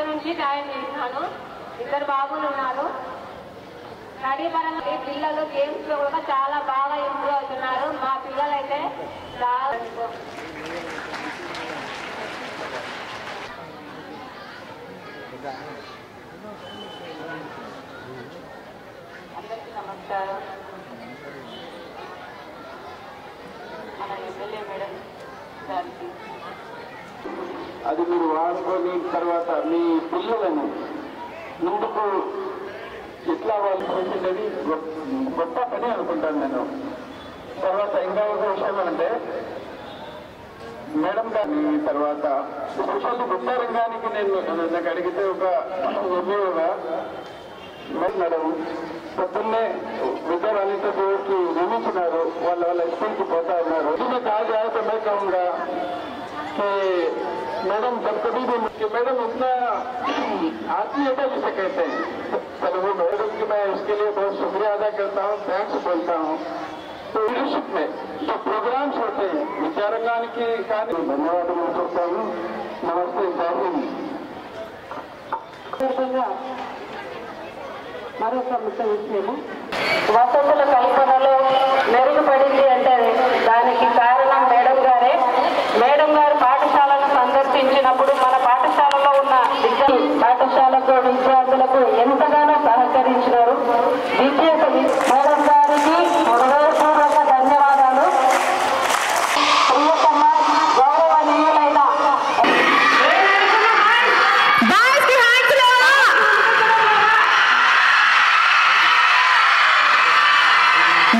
నుంచి జాయిన్ చేసినాను. 2 బాబులు ఉన్నారు. స్టడీ పరంగా పిల్లలు గేమ్స్ లో కూడా చాలా బాగా ఇంప్రూవ్ అవుతున్నారు. మా పిల్లలు అయితే చాలా అందరికీ నమస్కారం. మన ఎమ్మెల్యే మేడం గారికి అది మీరు వాడుకొని తర్వాత మీ పిల్లలను ముందుకు ఎట్లా వాళ్ళు చేసేది గొప్ప పని అనుకుంటాను నేను. తర్వాత ఇంకా ఒక విషయం అంటే మేడం గారి తర్వాత స్పెషల్లీ విద్యా రంగానికి నాకు అడిగితే ఒక ఎమ్మెల్యేగా మేడం పొద్దున్నే విద్యా వాలంటీర్కి నియమించినారు. వాళ్ళ స్కూల్కి పోతా ఉన్నారు. इसमें कहा जाए तो मैं कहूँगा कि मैडम जब कभी भी मैडम इतना आत्मीयता जिसे कहते हैं वो मैडम की मैं इसके लिए बहुत शुक्रिया अदा करता हूँ, थैंक्स बोलता हूँ. तो लीडरशिप में जो प्रोग्राम्स होते हैं विचारंगाనికి కానీ ధన్యవాదాలు చెప్తాను. నమస్తే. మరొక ముఖ్య విషయము వసతుల కల్పనలో మెరుగుపడింది అంటే దానికి కారణం మేడం గారే. మేడం గారు పాఠశాలను సందర్శించినప్పుడు మన పాఠశాలలో ఉన్న పాఠశాలకు విద్యార్థులకు ఎంతగానో సహకరించినారు. మేడం గారికి హృదయపూర్వక ధన్యవాదాలు. ప్రియతమ గౌరవనీయులైన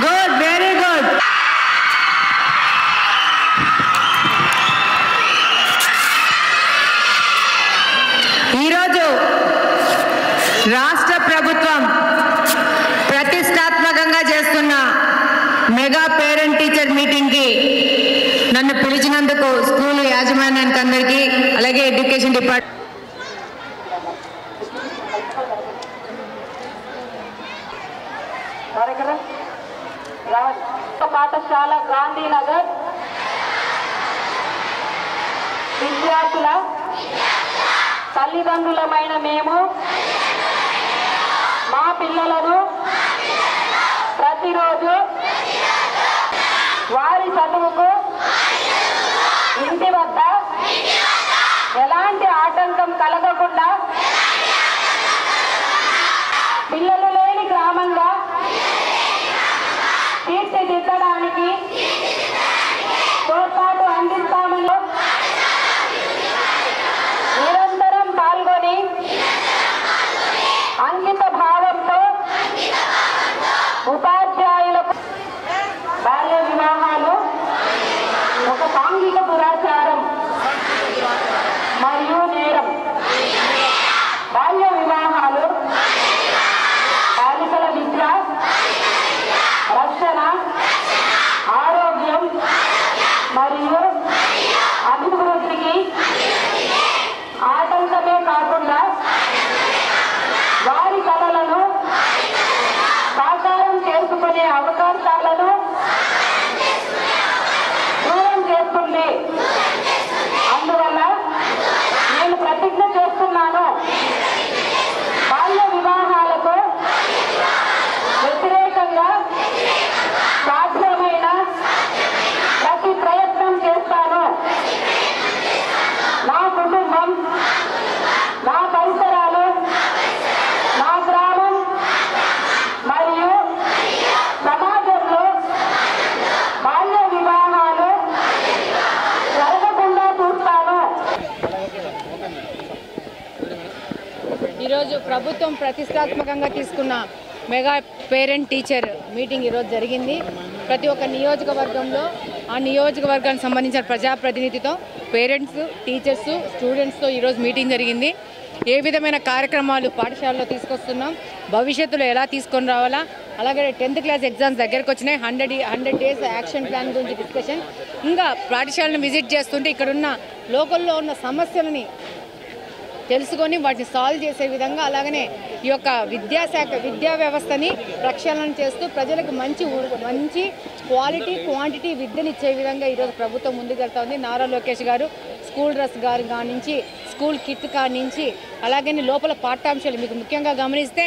గుడ్, వెరీ గుడ్. ఈరోజు రాష్ట్ర ప్రభుత్వం ప్రతిష్టాత్మకంగా చేస్తున్న మెగా పేరెంట్ టీచర్ మీటింగ్కి నన్ను పిలిచినందుకు స్కూల్ యాజమాన్యానికి అందరికీ, అలాగే ఎడ్యుకేషన్ డిపార్ట్మెంట్ పాఠశాల గాంధీనగర్ విద్యార్థుల తల్లిదండ్రులమైన మేము మా పిల్లలను ప్రతిరోజు వారి చదువుకు ఇంటి వద్ద ఎలాంటి ఆటంకం కలగకుండా పిల్లలు లేని గ్రామంగా తీర్చిదిద్దడానికి తోడ్పాటు అందిస్తామని నిరంతరం పాల్గొని అంకిత భావంతో ఉపాధ్యాయులకు బాల్య వివాహాలు ఒక సాంఘిక దురాచారం మరియు నేరం. బాల్య వివాహాలు బాలికల విద్య, రక్షణ, ఆరోగ్యం మరియు అభివృద్ధికి ఆటంకమే కాకుండా వారి కళలను సాకారం చేసుకునే అవకాశాలను దూరం చేస్తుంది. అందువల్ల నేను ప్రతిజ్ఞ చేస్తున్నాను, బాల్య వివాహాలకు వ్యతిరేకంగా సాధ్యమైన ప్రతి ప్రయత్నం చేస్తాను. నా కుటుంబం, నా పరిసరాలు, నా గ్రామం మరియు సమాజంలో బాల్య వివాహాలు జరగకుండా చూస్తాను. ఈరోజు ప్రభుత్వం ప్రతిష్టాత్మకంగా తీసుకున్న మెగా పేరెంట్ టీచర్ మీటింగ్ ఈరోజు జరిగింది. ప్రతి ఒక్క నియోజకవర్గంలో ఆ నియోజకవర్గానికి సంబంధించిన ప్రజాప్రతినిధితో పేరెంట్స్, టీచర్స్, స్టూడెంట్స్తో ఈరోజు మీటింగ్ జరిగింది. ఏ విధమైన కార్యక్రమాలు పాఠశాలలో తీసుకొస్తున్నాం, భవిష్యత్తులో ఎలా తీసుకొని రావాలా, అలాగే 10th క్లాస్ ఎగ్జామ్స్ దగ్గరకు వచ్చినాయి. 100 డేస్ యాక్షన్ ప్లాన్ గురించి డిస్కషన్. ఇంకా పాఠశాలను విజిట్ చేస్తుంటే ఇక్కడున్న లోకల్లో ఉన్న సమస్యలని తెలుసుకొని వాటిని సాల్వ్ చేసే విధంగా, అలాగనే ఈ యొక్క విద్యా వ్యవస్థని ప్రక్షాళన చేస్తూ ప్రజలకు మంచి క్వాలిటీ, క్వాంటిటీ విద్యనిచ్చే విధంగా ఈరోజు ప్రభుత్వం ముందుకెళ్తా ఉంది. నారా లోకేష్ గారు స్కూల్ డ్రెస్ నుంచి స్కూల్ కిట్ నుంచి అలాగే లోపల పాఠ్యాంశాలు మీకు ముఖ్యంగా గమనిస్తే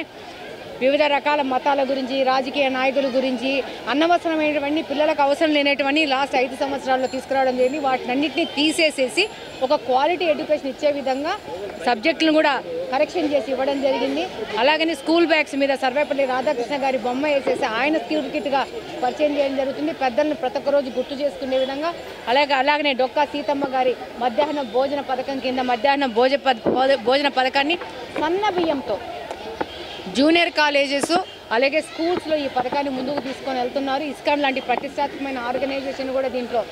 వివిధ రకాల మతాల గురించి రాజకీయ నాయకుల గురించి అనవసరమైనటువంటి పిల్లలకు అవసరం లేనటువంటి లాస్ట్ 5 సంవత్సరాల్లో తీసుకురావడం జరిగింది. వాటినన్నింటినీ తీసేసేసి ఒక క్వాలిటీ ఎడ్యుకేషన్ ఇచ్చే విధంగా సబ్జెక్టులను కూడా కరెక్షన్ చేసి ఇవ్వడం జరిగింది. అలాగని స్కూల్ బ్యాగ్స్ మీద సర్వేపల్లి రాధాకృష్ణ గారి బొమ్మ వేసేసి ఆయన స్కూల్ కిట్గా పరిచయం చేయడం జరుగుతుంది. పెద్దలను ప్రతి ఒక్క రోజు గుర్తు చేసుకునే విధంగా అలాగనే డొక్కా సీతమ్మ గారి మధ్యాహ్న భోజన పథకం కింద మధ్యాహ్న భోజన పథకాన్ని సన్న బియ్యంతో జూనియర్ కాలేజెస్ అలాగే స్కూల్స్లో ఈ పథకాన్ని ముందుకు తీసుకొని వెళ్తున్నారు. ఇస్కాన్ లాంటి ప్రతిష్టాత్మకమైన ఆర్గనైజేషన్ కూడా దీంట్లో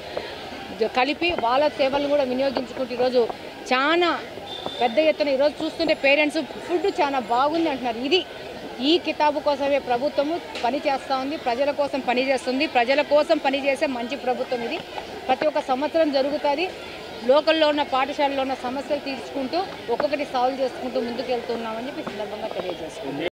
కలిపి వాళ్ళ సేవలను కూడా వినియోగించుకుంటూ ఈరోజు చాలా పెద్ద ఎత్తున ఈరోజు చూస్తుంటే పేరెంట్స్ ఫుడ్ చాలా బాగుంది అంటున్నారు. ఈ కితాబు కోసమే ప్రభుత్వము పనిచేస్తూ ఉంది, ప్రజల కోసం పనిచేస్తుంది. ప్రజల కోసం పనిచేసే మంచి ప్రభుత్వం ఇది. ప్రతి ఒక్క సంవత్సరం జరుగుతుంది. లోకల్లో ఉన్న పాఠశాలలో ఉన్న సమస్యలు తీర్చుకుంటూ ఒక్కొక్కటి సాల్వ్ చేసుకుంటూ ముందుకు వెళ్తున్నామని చెప్పి సందర్భంగా తెలియజేస్తుంది.